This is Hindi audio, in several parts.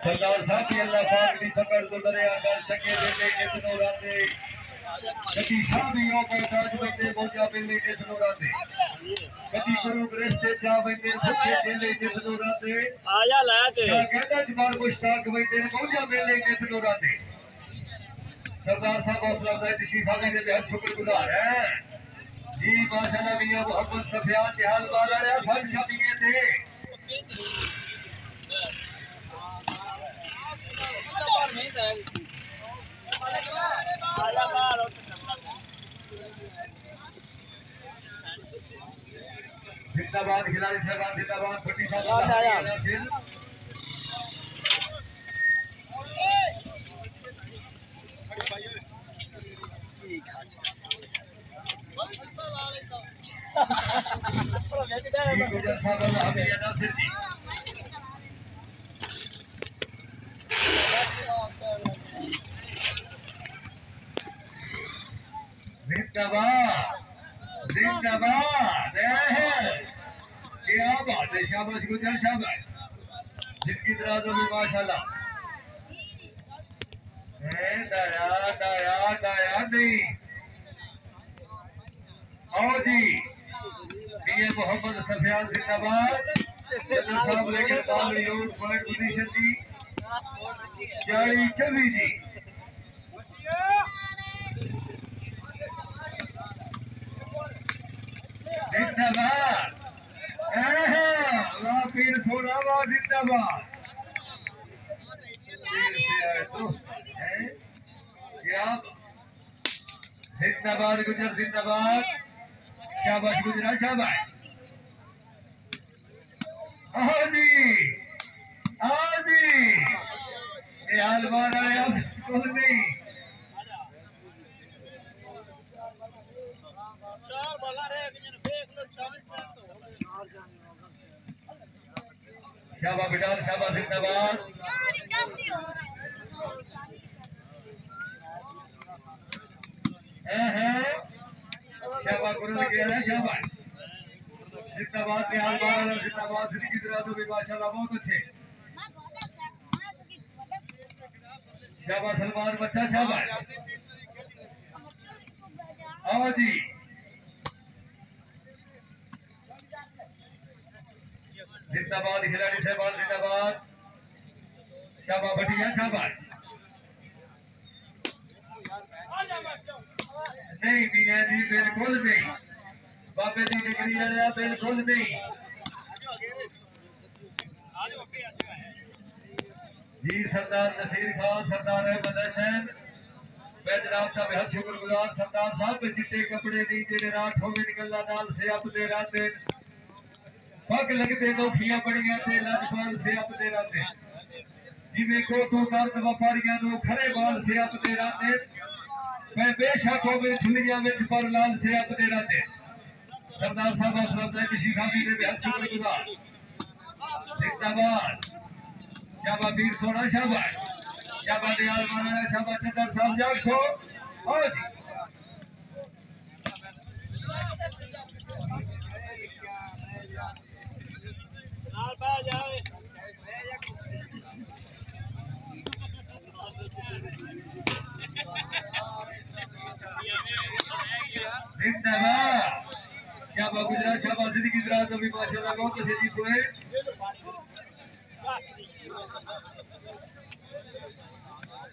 सरदार साहब की अल्लाह पाक दी पकड़ तो दरिया कर चंगे वेले कितनो राते कदी शादी हो ताज बंदे मौजा वेले कितनो राते कदी गुरु रिश्ते चा बंदे भुखे चेले कितनो राते आया लाते शागिर्दां च बार मुश्ताक बंदे मौजा वेले कितनो राते सरदार साहब हौसला अफजाई तशरीफ आने के बेहद शुक्रगुजार है जी माशाल्लाह मियां मोहम्मद सफियान निहाल बार आया सब छबिए थे जिंदाबाद खिलाड़ी साहब जिंदाबाद फटी साहब जिंदाबाद जिंदाबाद क्या बात है शाबाश गुजर शाबाश जिंदगी दराज होगी माशाल्लाह दया दया दया नहीं आओ जी मियां मोहम्मद सफियान जिंदाबाद जनरल साहब लेके बाल यूथ पॉइंट पोजीशन दी 40-24 जी जिंदाबाद पीर सोनावा जिंदाबाद जिंदाबाद गुजर जिंदाबाद शाबाश गुजरा शाबाश आजी ये हालवान आया कुछ नहीं शाबा बिलाल शाबा जिंदाबाद शाबा कुरन के है शाबाश जिंदाबाद निहाल बारह जिंदाबाद जिंदगी दराज भी माशाल्लाह बहुत अच्छे शाबा सलमान बच्चा शाबाश आओ जी जिंदाबाद खिलाड़ी साहबान जिंदाबाद शाबा भटिया शाबाश नहीं मियां जी बिल्कुल नहीं बाबे की डिग्री आया बिल्कुल नहीं जी सरदार नसीर खान सरदार अहमद हसन मैं जनाब का बेहद शुक्रगुजार सरदार साहब के चिट्टे कपड़े नहीं जेडे रात हो निकलना नाल से अपने राते पग लगते नौखियां बड़ियां ते लजपाल से अपने राते जिवें को तू दर्द व्यापारियां नु खरे बाल से अपने राते मैं बेशक हो मेरी छुलियां विच पर लाल से अपने राते सरदार साहब हौसला किसी खामी दे बेहद शुक्रगुजार जिंदाबाद शाबा वीर सोना शाबाश शाबा दयाल माना शाबा चंदर साहब जाग सो आओ जी जिंदाबाद शाबा गुजरात शाबा जिंदगी दराज भी माशाल्लाह बहुत अच्छे जी कोई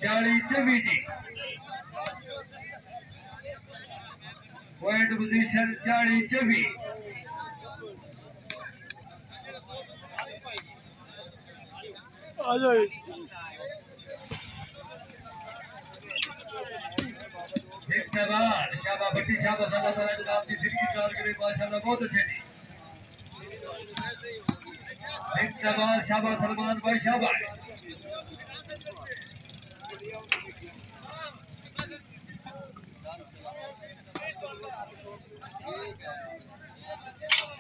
40-24 जी पॉइंट पोजीशन 40-24 आ जाए जिंदाबाद शाबा भट्टी शाबा अल्लाह ताला जनाब की जिंदगी दराज करे माशाल्लाह बहुत अच्छे जी जिंदाबाद शाबा सलमान भाई शाबाश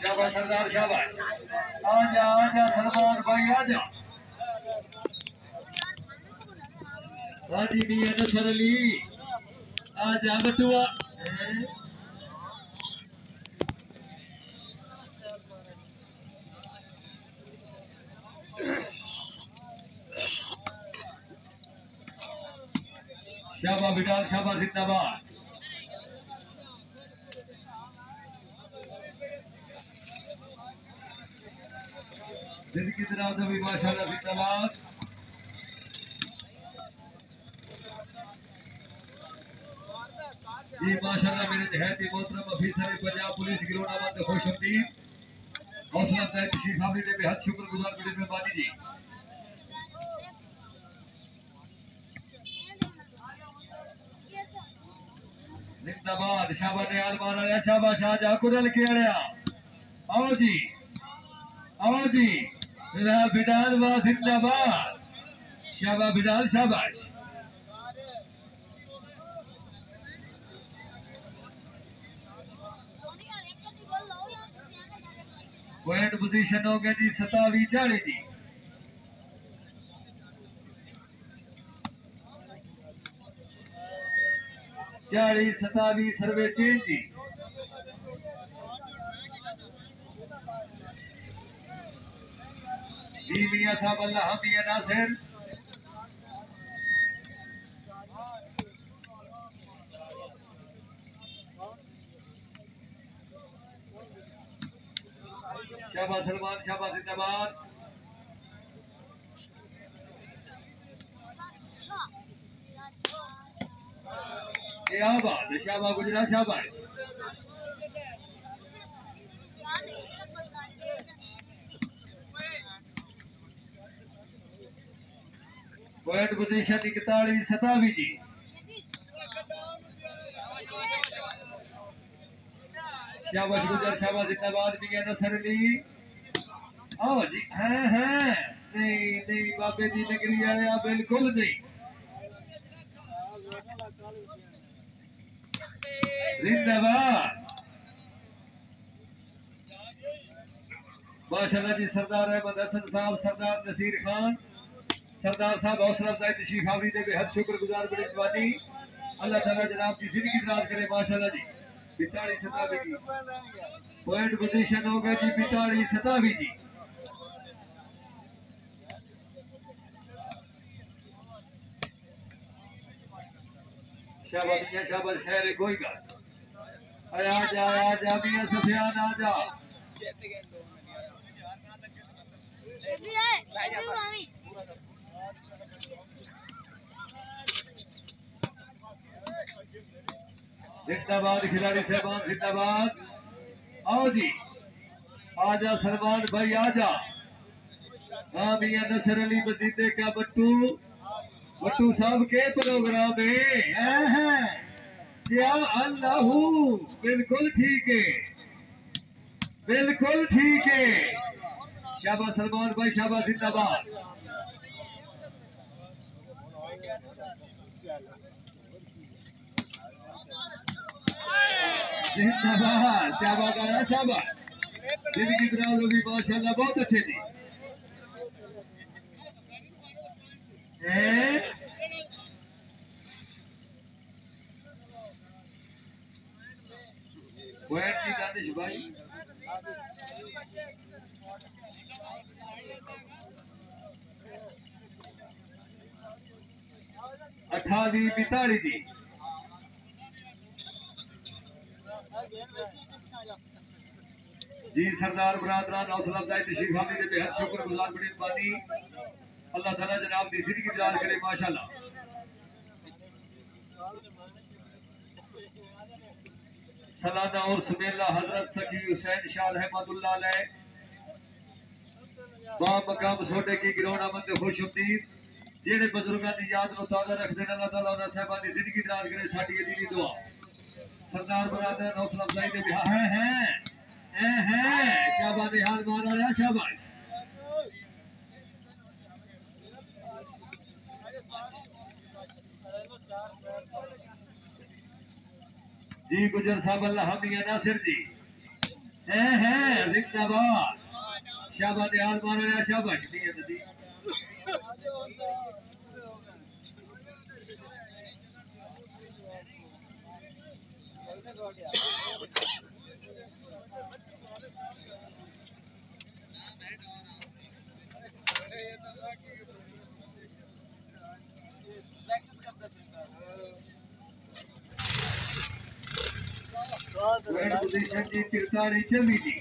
शाबाश सरदार शाबाश आजा सलमान भाई आजा हाजी मियां नसर अली आजा बटुआ शाबाश बिलाल शाबाश जिंदाबाद। जिंदगी दराज भी माशाल्लाह जिंदाबाद। जी माशाल्लाह मेरे निहायती मोहतरम अफीसर पंजाब पुलिस गिरोना मंद खुशआमदीद हौसला अफजाई तशरीफ आफरीद ने बेहद शुक्रगुजार बड़ी मेहरबानी जी। जिंदाबाद शाबाश निहाल मारा रहा शाबाश शाहजहां कुरल के आया आओ जी बिलाल वाह जिंदाबाद शाबाश बिलाल शाबाश। पॉइंट पोजीशन हो गया जी 27-40 जी। चाली 27 सर्वे चेंज जी। जी मियां साहब अल्लाह मियां नासिर शाबाश सलमान शाबाश जिंदाबाद। क्या बात है शाबाश गुजरात शाबाश। पॉइंट पोजीशन 41-27 जी। शाबाश गुजर शाबाश जिंदाबाद मियां नसर अली आओ जी हैं नहीं बाबे दी नगरी आया बिल्कुल नहीं। जिंदाबाद माशाल्लाह जी। सरदार अहमद हसन साहब सरदार नसीर खान सरदार साहब हौसला अफजाई तशरीफ आवरी दे बेहद शुक्रगुजार बड़ी मेहरबानी अल्लाह ताला जनाब की जिंदगी दराज करे माशाल्लाह जी। 42-27 जी। पॉइंट पोजीशन हो गया जी 42-27 जी। शाबाश मियां शाबाश खैर है कोई गल आ जा मियां सफियान आ जा। जिंदाबाद खिलाड़ी साहबान जिंदाबाद आओ जी आजा सलमान भाई आजा। हाँ मियां नसर अली मजीदे का बट्टू साहब के प्रोग्राम है क्या अल्लाह बिल्कुल ठीक है बिल्कुल ठीक है। शाबाश सलमान भाई शाबाश जिंदाबाद। जिंदाबाद शाबाश आया शाबाश। जिंदगी दराज भी माशाल्लाह बहुत अच्छे जी। पॉइंट की दानिश भाई 28-42 जी। जी सरदार बरादरान हौसला अफजाई तशरीफ आफरीद ने बेहद शुक्रगुजार बड़ी मेहरबानी अल्लाह ताला जनाब की जिंदगी दराज करे माशाल्लाह। सालाना और सुमेला हजरत सखी हुसैन शाह रहमतुल्लाह अलैह बा मकाम सोडे की गिरोना मंद खुशआमदीद जेड़े बुजुर्गों की याद को ताजा रखते हैं अल्लाह ताला उन्हां साहिबां दी जिंदगी दराज करे साडी अदीली दुआ। सरदार बरादर हौसला अफजाई दे हैं शाबाश निहाल मारा रहा शाबाश। जी गुजर साहब अल्लाह मियां नासिर जी हैं जिंदाबाद शाबाश निहाल मारा रहा शाबाश मियां नदी। प्रैक्टिस करते थे। वेट पोजीशन जी 43 चली जी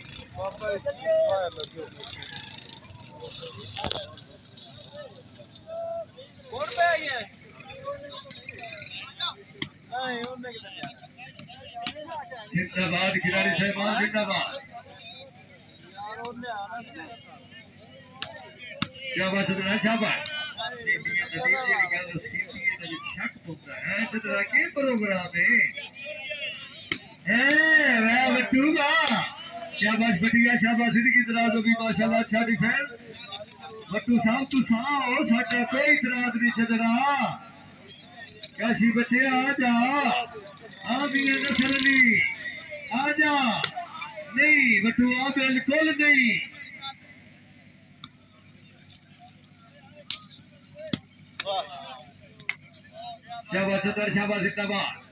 कौन पे आई है नहीं उनने किधर जा जिंदाबाद खिलाड़ी साहब जिंदाबाद यार उनने आना शाबाश सदरा शाबाश ये मियां नदीम जी की गल सीधी है ते शक होता है सदरा के प्रोग्राम है वाह बटूगा शाबाश बटिया शाबाश जिंदगी दराज होगी माशाल्लाह अच्छा डिफेंस बट्टू साहब तू साओ साडा कोई इतराज नहीं सदरा काशी बच्चे आ जा मियां नसर अली आ जा नहीं बट्टू आ बिल्कुल नहीं शाबाश सदर शाबाश जिंदाबाद